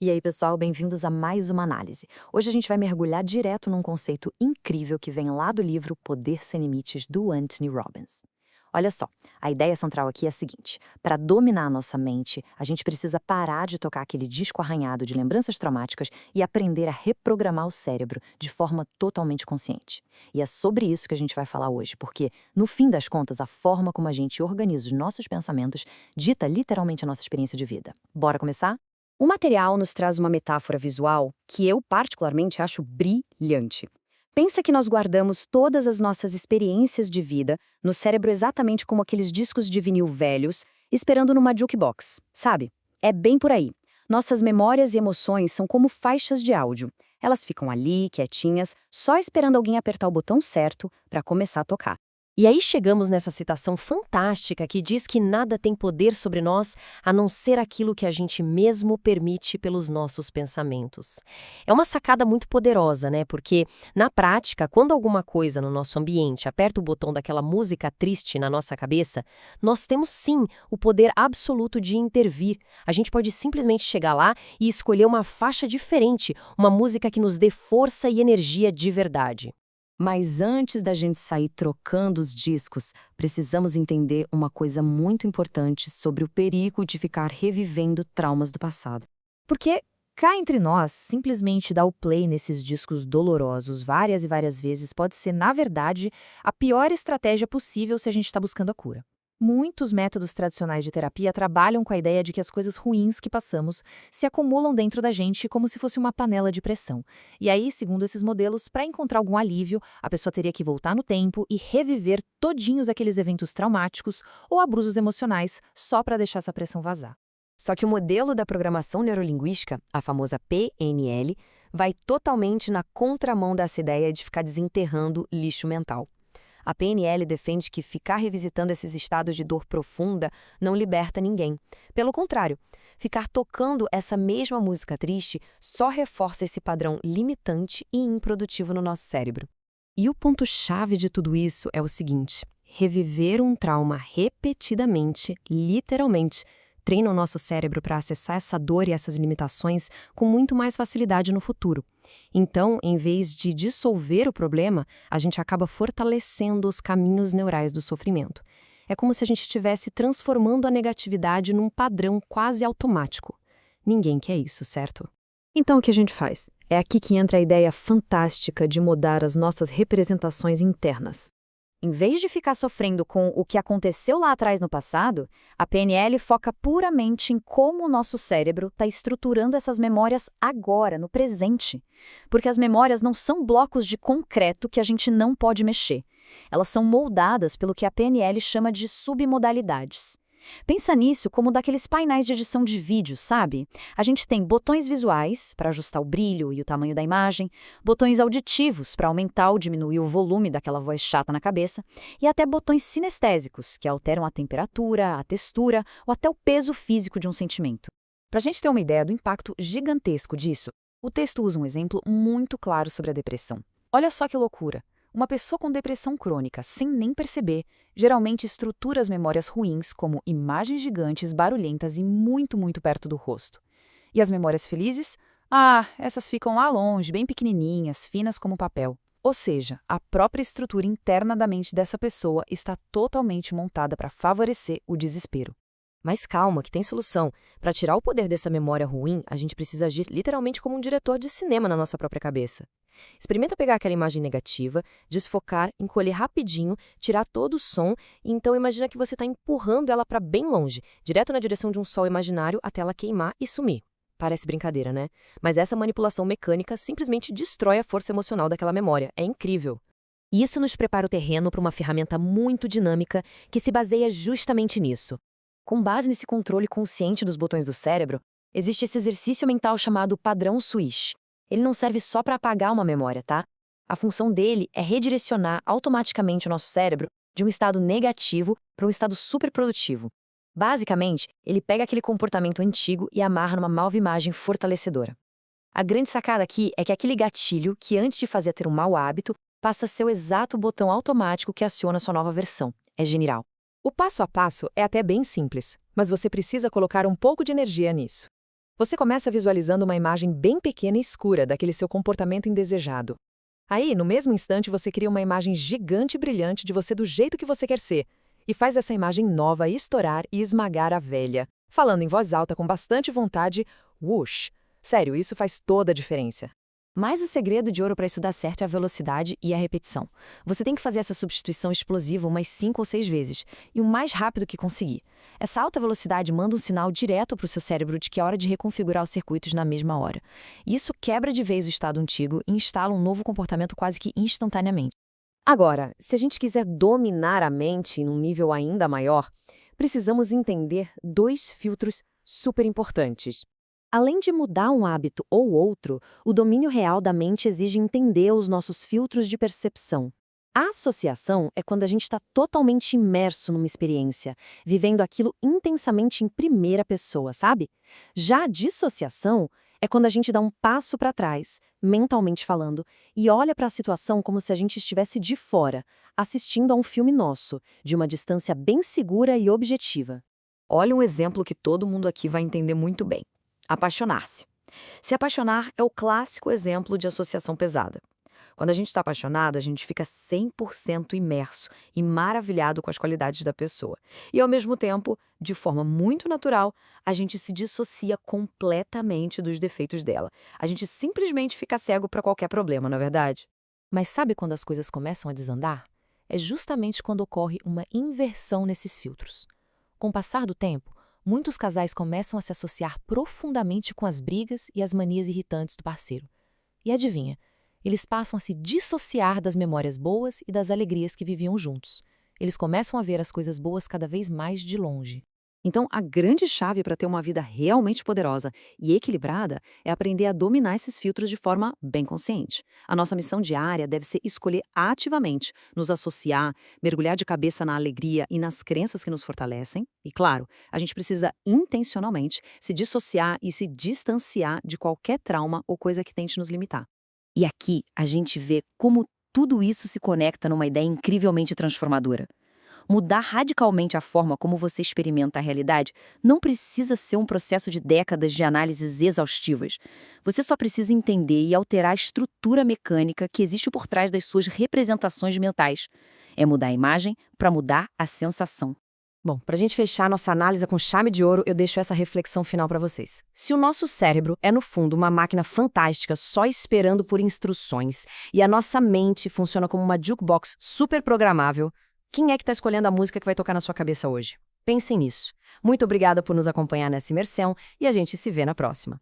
E aí, pessoal, bem-vindos a mais uma análise. Hoje a gente vai mergulhar direto num conceito incrível que vem lá do livro Poder Sem Limites, do Anthony Robbins. Olha só, a ideia central aqui é a seguinte: para dominar a nossa mente, a gente precisa parar de tocar aquele disco arranhado de lembranças traumáticas e aprender a reprogramar o cérebro de forma totalmente consciente. E é sobre isso que a gente vai falar hoje, porque, no fim das contas, a forma como a gente organiza os nossos pensamentos dita literalmente a nossa experiência de vida. Bora começar? O material nos traz uma metáfora visual que eu particularmente acho brilhante. Pensa que nós guardamos todas as nossas experiências de vida no cérebro exatamente como aqueles discos de vinil velhos, esperando numa jukebox, sabe? É bem por aí. Nossas memórias e emoções são como faixas de áudio. Elas ficam ali, quietinhas, só esperando alguém apertar o botão certo para começar a tocar. E aí chegamos nessa citação fantástica que diz que nada tem poder sobre nós a não ser aquilo que a gente mesmo permite pelos nossos pensamentos. É uma sacada muito poderosa, né? Porque, na prática, quando alguma coisa no nosso ambiente aperta o botão daquela música triste na nossa cabeça, nós temos sim o poder absoluto de intervir. A gente pode simplesmente chegar lá e escolher uma faixa diferente, uma música que nos dê força e energia de verdade. Mas antes da gente sair trocando os discos, precisamos entender uma coisa muito importante sobre o perigo de ficar revivendo traumas do passado. Porque cá entre nós, simplesmente dar o play nesses discos dolorosos várias e várias vezes pode ser, na verdade, a pior estratégia possível se a gente está buscando a cura. Muitos métodos tradicionais de terapia trabalham com a ideia de que as coisas ruins que passamos se acumulam dentro da gente como se fosse uma panela de pressão. E aí, segundo esses modelos, para encontrar algum alívio, a pessoa teria que voltar no tempo e reviver todinhos aqueles eventos traumáticos ou abusos emocionais só para deixar essa pressão vazar. Só que o modelo da programação neurolinguística, a famosa PNL, vai totalmente na contramão dessa ideia de ficar desenterrando lixo mental. A PNL defende que ficar revisitando esses estados de dor profunda não liberta ninguém. Pelo contrário, ficar tocando essa mesma música triste só reforça esse padrão limitante e improdutivo no nosso cérebro. E o ponto-chave de tudo isso é o seguinte: reviver um trauma repetidamente, literalmente, treina o nosso cérebro para acessar essa dor e essas limitações com muito mais facilidade no futuro. Então, em vez de dissolver o problema, a gente acaba fortalecendo os caminhos neurais do sofrimento. É como se a gente estivesse transformando a negatividade num padrão quase automático. Ninguém quer isso, certo? Então, o que a gente faz? É aqui que entra a ideia fantástica de mudar as nossas representações internas. Em vez de ficar sofrendo com o que aconteceu lá atrás no passado, a PNL foca puramente em como o nosso cérebro está estruturando essas memórias agora, no presente. Porque as memórias não são blocos de concreto que a gente não pode mexer. Elas são moldadas pelo que a PNL chama de submodalidades. Pensa nisso como daqueles painéis de edição de vídeo, sabe? A gente tem botões visuais, para ajustar o brilho e o tamanho da imagem, botões auditivos, para aumentar ou diminuir o volume daquela voz chata na cabeça, e até botões sinestésicos, que alteram a temperatura, a textura ou até o peso físico de um sentimento. Para a gente ter uma ideia do impacto gigantesco disso, o texto usa um exemplo muito claro sobre a depressão. Olha só que loucura! Uma pessoa com depressão crônica, sem nem perceber, geralmente estrutura as memórias ruins como imagens gigantes, barulhentas e muito, muito perto do rosto. E as memórias felizes? Ah, essas ficam lá longe, bem pequenininhas, finas como papel. Ou seja, a própria estrutura interna da mente dessa pessoa está totalmente montada para favorecer o desespero. Mas calma, que tem solução. Para tirar o poder dessa memória ruim, a gente precisa agir literalmente como um diretor de cinema na nossa própria cabeça. Experimenta pegar aquela imagem negativa, desfocar, encolher rapidinho, tirar todo o som e então imagina que você está empurrando ela para bem longe, direto na direção de um sol imaginário até ela queimar e sumir. Parece brincadeira, né? Mas essa manipulação mecânica simplesmente destrói a força emocional daquela memória. É incrível. E isso nos prepara o terreno para uma ferramenta muito dinâmica que se baseia justamente nisso. Com base nesse controle consciente dos botões do cérebro, existe esse exercício mental chamado padrão Swish. Ele não serve só para apagar uma memória, tá? A função dele é redirecionar automaticamente o nosso cérebro de um estado negativo para um estado superprodutivo. Basicamente, ele pega aquele comportamento antigo e amarra numa nova imagem fortalecedora. A grande sacada aqui é que aquele gatilho, que antes de fazer ter um mau hábito, passa a ser o exato botão automático que aciona sua nova versão. É genial. O passo a passo é até bem simples, mas você precisa colocar um pouco de energia nisso. Você começa visualizando uma imagem bem pequena e escura daquele seu comportamento indesejado. Aí, no mesmo instante, você cria uma imagem gigante e brilhante de você do jeito que você quer ser, e faz essa imagem nova estourar e esmagar a velha, falando em voz alta com bastante vontade, whoosh. Sério, isso faz toda a diferença. Mas o segredo de ouro para isso dar certo é a velocidade e a repetição. Você tem que fazer essa substituição explosiva umas 5 ou 6 vezes, e o mais rápido que conseguir. Essa alta velocidade manda um sinal direto para o seu cérebro de que é hora de reconfigurar os circuitos na mesma hora. E isso quebra de vez o estado antigo e instala um novo comportamento quase que instantaneamente. Agora, se a gente quiser dominar a mente num nível ainda maior, precisamos entender 2 filtros super importantes. Além de mudar um hábito ou outro, o domínio real da mente exige entender os nossos filtros de percepção. A associação é quando a gente está totalmente imerso numa experiência, vivendo aquilo intensamente em primeira pessoa, sabe? Já a dissociação é quando a gente dá um passo para trás, mentalmente falando, e olha para a situação como se a gente estivesse de fora, assistindo a um filme nosso, de uma distância bem segura e objetiva. Olha um exemplo que todo mundo aqui vai entender muito bem. Apaixonar-se. Se apaixonar é o clássico exemplo de associação pesada. Quando a gente está apaixonado, a gente fica 100% imerso e maravilhado com as qualidades da pessoa. E, ao mesmo tempo, de forma muito natural, a gente se dissocia completamente dos defeitos dela. A gente simplesmente fica cego para qualquer problema, não é verdade? Mas sabe quando as coisas começam a desandar? É justamente quando ocorre uma inversão nesses filtros. Com o passar do tempo, muitos casais começam a se associar profundamente com as brigas e as manias irritantes do parceiro. E adivinha, eles passam a se dissociar das memórias boas e das alegrias que viviam juntos. Eles começam a ver as coisas boas cada vez mais de longe. Então, a grande chave para ter uma vida realmente poderosa e equilibrada é aprender a dominar esses filtros de forma bem consciente. A nossa missão diária deve ser escolher ativamente, nos associar, mergulhar de cabeça na alegria e nas crenças que nos fortalecem. E, claro, a gente precisa intencionalmente se dissociar e se distanciar de qualquer trauma ou coisa que tente nos limitar. E aqui a gente vê como tudo isso se conecta numa ideia incrivelmente transformadora. Mudar radicalmente a forma como você experimenta a realidade não precisa ser um processo de décadas de análises exaustivas. Você só precisa entender e alterar a estrutura mecânica que existe por trás das suas representações mentais. É mudar a imagem para mudar a sensação. Bom, para a gente fechar nossa análise com chave de ouro, eu deixo essa reflexão final para vocês. Se o nosso cérebro é, no fundo, uma máquina fantástica só esperando por instruções, e a nossa mente funciona como uma jukebox super programável, quem é que está escolhendo a música que vai tocar na sua cabeça hoje? Pensem nisso. Muito obrigada por nos acompanhar nessa imersão e a gente se vê na próxima.